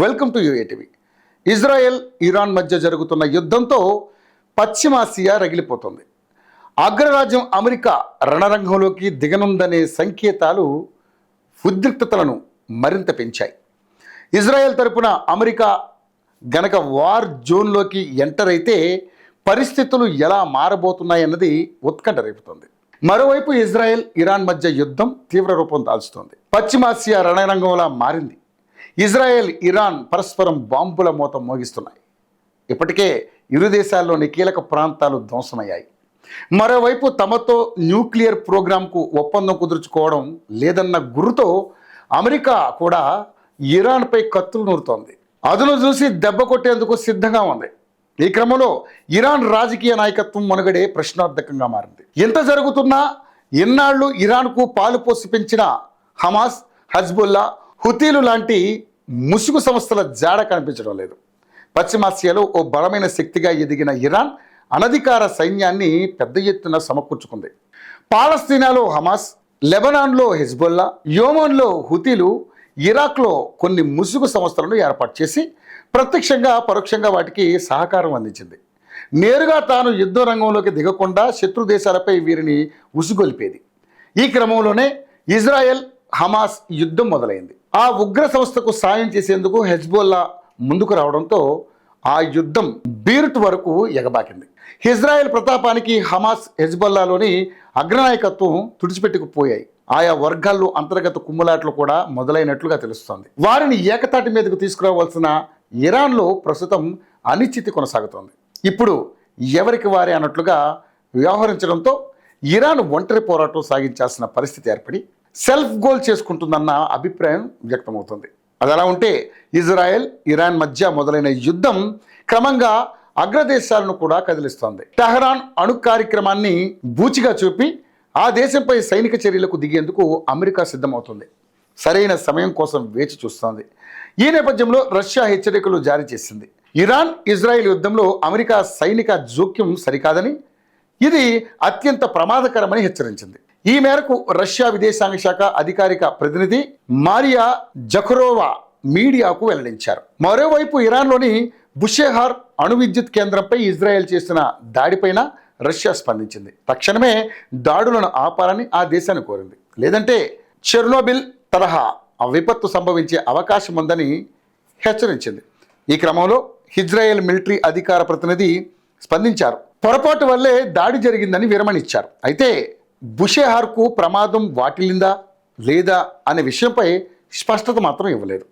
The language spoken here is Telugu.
Welcome to UA TV. Israel Iran మధ్య జరుగుతున్న యుద్ధంతో పశ్చిమాసియా రగిలిపోతుంది. అగ్రరాజ్యం అమెరికా రణరంగంలోకి దిగనుందనే సంకేతాలు ఉద్రిక్తతలను మరింత పెంచాయి. ఇజ్రాయెల్ తరపున అమెరికా గనక వార్ జోన్లోకి ఎంటర్ అయితే పరిస్థితులు ఎలా మారబోతున్నాయన్నది ఉత్కంఠ రేపుతోంది. మరోవైపు ఇజ్రాయెల్ ఇరాన్ మధ్య యుద్ధం తీవ్ర రూపం దాల్చుతోంది. పశ్చిమాసియా రణరంగంలా మారింది. ఇజ్రాయెల్ ఇరాన్ పరస్పరం బాంబుల మోత మోగిస్తున్నాయి. ఇప్పటికే ఇరు దేశాల్లోని కీలక ప్రాంతాలు ధ్వంసమయ్యాయి. మరోవైపు తమతో న్యూక్లియర్ ప్రోగ్రాంకు ఒప్పందం కుదుర్చుకోవడం లేదన్న గుర్రుతో అమెరికా కూడా ఇరాన్పై కత్తులు నూరుతోంది. అదును చూసి దెబ్బ కొట్టేందుకు సిద్ధంగా ఉంది. ఈ క్రమంలో ఇరాన్ రాజకీయ నాయకత్వం మనుగడే ప్రశ్నార్థకంగా మారింది. ఎంత జరుగుతున్నా ఇన్నాళ్లు ఇరాన్కు పాలు పోసి పెంచిన హమాస్, హజ్బుల్లా, హుతీలు లాంటి ముసుగు సంస్థల జాడ కనిపించడం లేదు. పశ్చిమాసియాలో ఓ బలమైన శక్తిగా ఎదిగిన ఇరాన్ అనధికార సైన్యాన్ని పెద్ద ఎత్తున సమకూర్చుకుంది. పాలస్తీనాలో హమాస్, లెబనాన్లో హెజ్బుల్లా, యోమన్లో హుతీలు, ఇరాక్లో కొన్ని ముసుగు సంస్థలను ఏర్పాటు చేసి ప్రత్యక్షంగా పరోక్షంగా వాటికి సహకారం అందించింది. నేరుగా తాను యుద్ధ రంగంలోకి దిగకుండా శత్రు దేశాలపై వీరిని ఉసుగొల్పేది. ఈ క్రమంలోనే ఇజ్రాయెల్ హమాస్ యుద్ధం మొదలైంది. ఆ ఉగ్ర సంస్థకు సాయం చేసేందుకు హెజ్బుల్లా ముందుకు రావడంతో ఆ యుద్ధం బీరుట్ వరకు ఎగబాకింది. Israel ప్రతాపానికి Hamas, హెజ్బుల్లాలోని అగ్రనాయకత్వం తుడిచిపెట్టుకుపోయాయి. ఆయా వర్గాల్లో అంతర్గత కుమ్ములాట్లు కూడా మొదలైనట్లుగా తెలుస్తోంది. వారిని ఏకతాటి మీదకు తీసుకురావాల్సిన ఇరాన్లో ప్రస్తుతం అనిశ్చితి కొనసాగుతోంది. ఇప్పుడు ఎవరికి వారే అన్నట్లుగా వ్యవహరించడంతో ఇరాన్ ఒంటరి పోరాటం సాగించాల్సిన పరిస్థితి ఏర్పడి సెల్ఫ్ గోల్ చేసుకుంటుందన్న అభిప్రాయం వ్యక్తమవుతుంది. అది అలా ఉంటే ఇజ్రాయెల్ ఇరాన్ మధ్య మొదలైన యుద్ధం క్రమంగా అగ్రదేశాలను కూడా కదిలిస్తోంది. టెహరాన్ అణు కార్యక్రమాన్ని బూచిగా చూపి ఆ దేశంపై సైనిక చర్యలకు దిగేందుకు అమెరికా సిద్ధమవుతుంది. సరైన సమయం కోసం వేచి చూస్తోంది. ఈ నేపథ్యంలో రష్యా హెచ్చరికలు జారీ చేసింది. ఇరాన్ ఇజ్రాయెల్ యుద్ధంలో అమెరికా సైనిక జోక్యం సరికాదని, ఇది అత్యంత ప్రమాదకరమని హెచ్చరించింది. ఈ మేరకు రష్యా విదేశాంగ శాఖ అధికారిక ప్రతినిధి మారియా జఖరోవా మీడియాకు వెల్లడించారు. మరోవైపు ఇరాన్లోని బుషెహార్ అణు విద్యుత్ కేంద్రంపై ఇజ్రాయెల్ చేసిన దాడిపైన రష్యా స్పందించింది. తక్షణమే దాడులను ఆపాలని ఆ దేశాన్ని కోరింది. లేదంటే చెర్నోబిల్ తరహా విపత్తు సంభవించే అవకాశం ఉందని హెచ్చరించింది. ఈ క్రమంలో ఇజ్రాయెల్ మిలిటరీ అధికార ప్రతినిధి స్పందించారు. పొరపాటు వల్లే దాడి జరిగిందని వివరణిచ్చారు. అయితే బుషెహార్కు ప్రమాదం వాటిల్లిందా లేదా అనే విషయంపై స్పష్టత మాత్రం ఇవ్వలేదు.